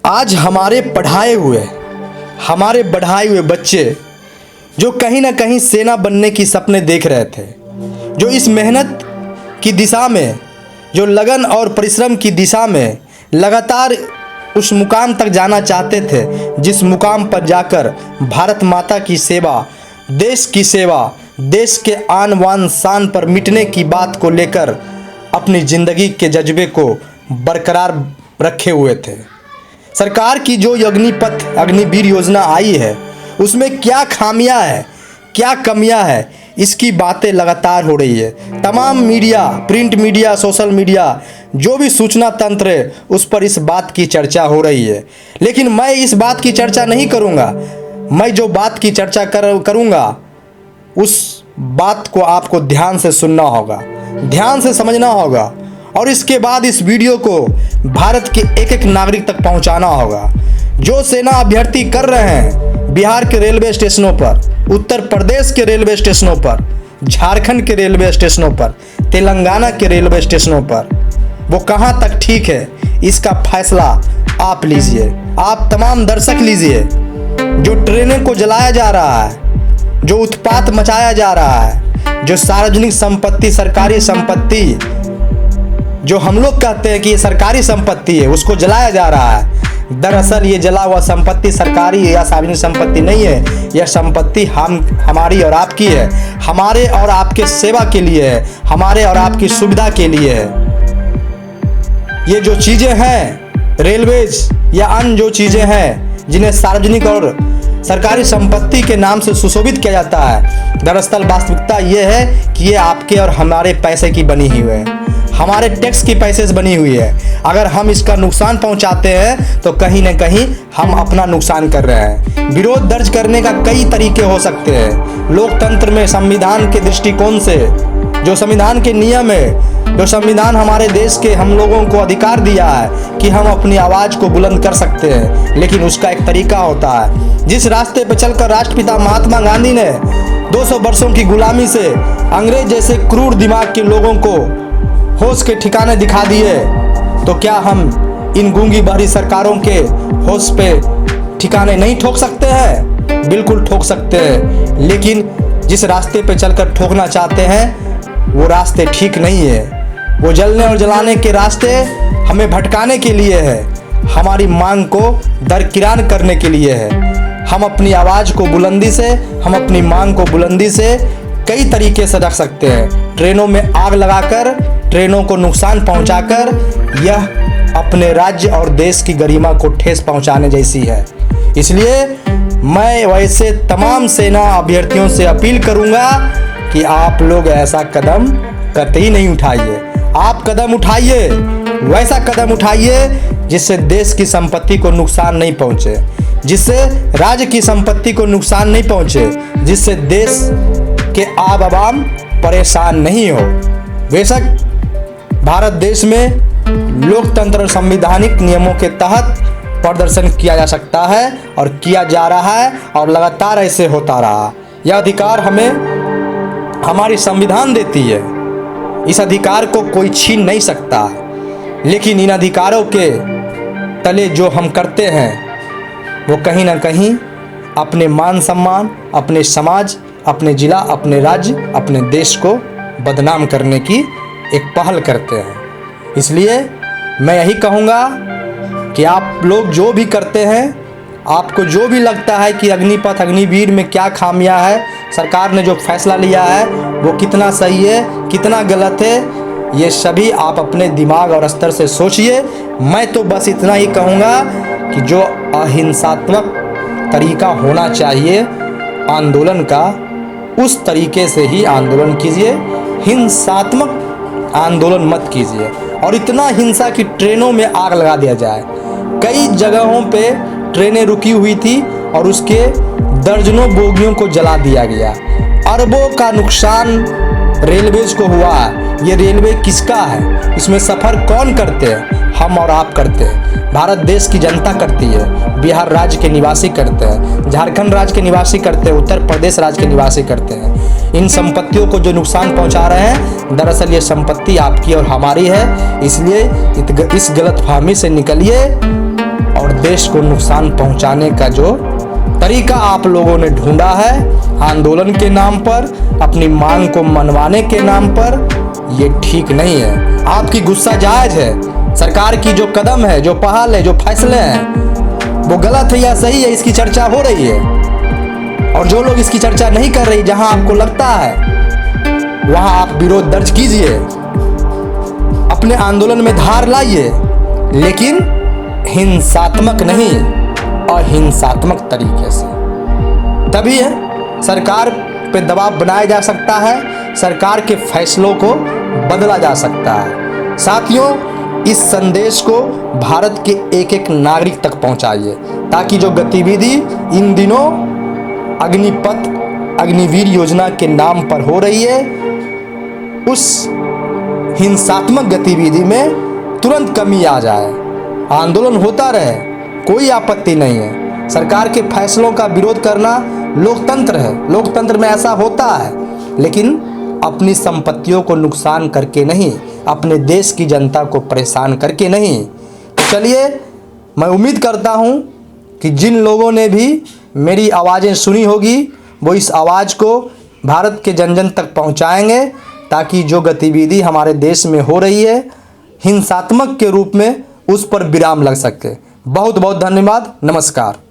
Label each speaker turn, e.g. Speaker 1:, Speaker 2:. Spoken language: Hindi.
Speaker 1: आज हमारे बढ़ाए हुए बच्चे जो कहीं ना कहीं सेना बनने की सपने देख रहे थे, जो इस मेहनत की दिशा में, जो लगन और परिश्रम की दिशा में लगातार उस मुकाम तक जाना चाहते थे जिस मुकाम पर जाकर भारत माता की सेवा, देश की सेवा, देश के आन बान शान पर मिटने की बात को लेकर अपनी ज़िंदगी के जज्बे को बरकरार रखे हुए थे। सरकार की जो अग्निपथ अग्निवीर योजना आई है उसमें क्या खामियां है, क्या कमियां है, इसकी बातें लगातार हो रही है। तमाम media, print media, social media, जो भी सूचना तंत्र है उस पर इस बात की चर्चा हो रही है। लेकिन मैं इस बात की चर्चा नहीं करूंगा। मैं जो बात की चर्चा करूंगा उस बात को आपको ध्यान से सुनना होगा, ध्यान से समझना होगा और इसके बाद इस वीडियो को भारत के एक एक नागरिक तक पहुंचाना होगा। जो सेना अभ्यर्थी कर रहे हैं बिहार के रेलवे स्टेशनों पर, उत्तर प्रदेश के रेलवे स्टेशनों पर, झारखंड के रेलवे स्टेशनों पर, तेलंगाना के रेलवे स्टेशनों पर, वो कहां तक ठीक है इसका फैसला आप लीजिए, आप तमाम दर्शक लीजिए। जो ट्रेनों को जलाया जा रहा है, जो उत्पात मचाया जा रहा है, जो सार्वजनिक संपत्ति, सरकारी संपत्ति, जो हम लोग कहते हैं कि ये सरकारी संपत्ति है, उसको जलाया जा रहा है। दरअसल ये जला हुआ संपत्ति सरकारी या सार्वजनिक संपत्ति नहीं है। यह संपत्ति हमारी और आपकी है, हमारे और आपके सेवा के लिए है, हमारे और आपकी सुविधा के लिए है। ये जो चीज़ें हैं, रेलवेज या अन्य जो चीज़ें हैं जिन्हें सार्वजनिक और सरकारी संपत्ति के नाम से सुशोभित किया जाता है, दरअसल वास्तविकता ये है कि ये आपके और हमारे पैसे की बनी हुई है, हमारे टैक्स की पैसे से बनी हुई है। अगर हम इसका नुकसान पहुंचाते हैं तो कहीं न कहीं हम अपना नुकसान कर रहे हैं। विरोध दर्ज करने का कई तरीके हो सकते हैं। लोकतंत्र में संविधान के दृष्टिकोण से, जो संविधान के नियम है, जो संविधान हमारे देश के हम लोगों को अधिकार दिया है कि हम अपनी आवाज़ को बुलंद कर सकते हैं, लेकिन उसका एक तरीका होता है। जिस रास्ते पर चलकर राष्ट्रपिता महात्मा गांधी ने 200 वर्षों की गुलामी से अंग्रेज जैसे क्रूर दिमाग के लोगों को होश के ठिकाने दिखा दिए, तो क्या हम इन गूंगी बहरी सरकारों के होश पे ठिकाने नहीं ठोक सकते हैं? बिल्कुल ठोक सकते हैं, लेकिन जिस रास्ते पे चलकर ठोकना चाहते हैं वो रास्ते ठीक नहीं है। वो जलने और जलाने के रास्ते हमें भटकाने के लिए है, हमारी मांग को दरकिरार करने के लिए है। हम अपनी आवाज़ को बुलंदी से, हम अपनी मांग को बुलंदी से कई तरीके से रख सकते हैं। ट्रेनों में आग लगाकर, ट्रेनों को नुकसान पहुंचाकर, यह अपने राज्य और देश की गरिमा को ठेस पहुंचाने जैसी है। इसलिए मैं वैसे तमाम सेना अभ्यर्थियों से अपील करूंगा कि आप लोग ऐसा कदम कतई नहीं उठाइए। आप कदम उठाइए, वैसा कदम उठाइए जिससे देश की संपत्ति को नुकसान नहीं पहुंचे, जिससे राज्य की संपत्ति को नुकसान नहीं पहुंचे, जिससे देश के आम आवाम परेशान नहीं हो। बेशक भारत देश में लोकतंत्र और संवैधानिक नियमों के तहत प्रदर्शन किया जा सकता है और किया जा रहा है और लगातार ऐसे होता रहा। यह अधिकार हमें हमारी संविधान देती है, इस अधिकार को कोई छीन नहीं सकता। लेकिन इन अधिकारों के तले जो हम करते हैं वो कहीं ना कहीं अपने मान सम्मान, अपने समाज, अपने जिला, अपने राज्य, अपने देश को बदनाम करने की एक पहल करते हैं। इसलिए मैं यही कहूँगा कि आप लोग जो भी करते हैं, आपको जो भी लगता है कि अग्निपथ अग्निवीर में क्या खामियां है, सरकार ने जो फैसला लिया है वो कितना सही है, कितना गलत है, ये सभी आप अपने दिमाग और स्तर से सोचिए। मैं तो बस इतना ही कहूँगा कि जो अहिंसात्मक तरीका होना चाहिए आंदोलन का, उस तरीके से ही आंदोलन कीजिए, हिंसात्मक आंदोलन मत कीजिए। और इतना हिंसा कि ट्रेनों में आग लगा दिया जाए। कई जगहों पे ट्रेनें रुकी हुई थी और उसके दर्जनों बोगियों को जला दिया गया। अरबों का नुकसान रेलवेज को हुआ। ये रेलवे किसका है? इसमें सफ़र कौन करते हैं? हम और आप करते हैं, भारत देश की जनता करती है, बिहार राज्य के निवासी करते हैं, झारखंड राज्य के निवासी करते हैं, उत्तर प्रदेश राज्य के निवासी करते हैं। इन संपत्तियों को जो नुकसान पहुंचा रहे हैं, दरअसल ये संपत्ति आपकी और हमारी है। इसलिए इस गलतफहमी से निकलिए और देश को नुकसान पहुंचाने का जो तरीका आप लोगों ने ढूंढा है आंदोलन के नाम पर, अपनी मांग को मनवाने के नाम पर, ये ठीक नहीं है। आपकी गुस्सा जायज है। सरकार की जो कदम है, जो पहल है, जो फैसले हैं वो गलत है या सही है, इसकी चर्चा हो रही है। और जो लोग इसकी चर्चा नहीं कर रही, जहां आपको लगता है वहां आप विरोध दर्ज कीजिए, अपने आंदोलन में धार लाइए, लेकिन हिंसात्मक नहीं, अहिंसात्मक तरीके से। तभी है सरकार पे दबाव बनाया जा सकता है, सरकार के फैसलों को बदला जा सकता है। साथियों, इस संदेश को भारत के एक एक नागरिक तक पहुंचाइए, ताकि जो गतिविधि इन दिनों अग्निपथ, अग्निवीर योजना के नाम पर हो रही है, उस हिंसात्मक गतिविधि में तुरंत कमी आ जाए। आंदोलन होता रहे, कोई आपत्ति नहीं है। सरकार के फैसलों का विरोध करना लोकतंत्र है, लोकतंत्र में ऐसा होता है, लेकिन अपनी संपत्तियों को नुकसान करके नहीं, अपने देश की जनता को परेशान करके नहीं। तो चलिए, मैं उम्मीद करता हूं कि जिन लोगों ने भी मेरी आवाज़ें सुनी होगी वो इस आवाज़ को भारत के जन जन तक पहुंचाएंगे, ताकि जो गतिविधि हमारे देश में हो रही है हिंसात्मक के रूप में, उस पर विराम लग सके। बहुत बहुत धन्यवाद। नमस्कार।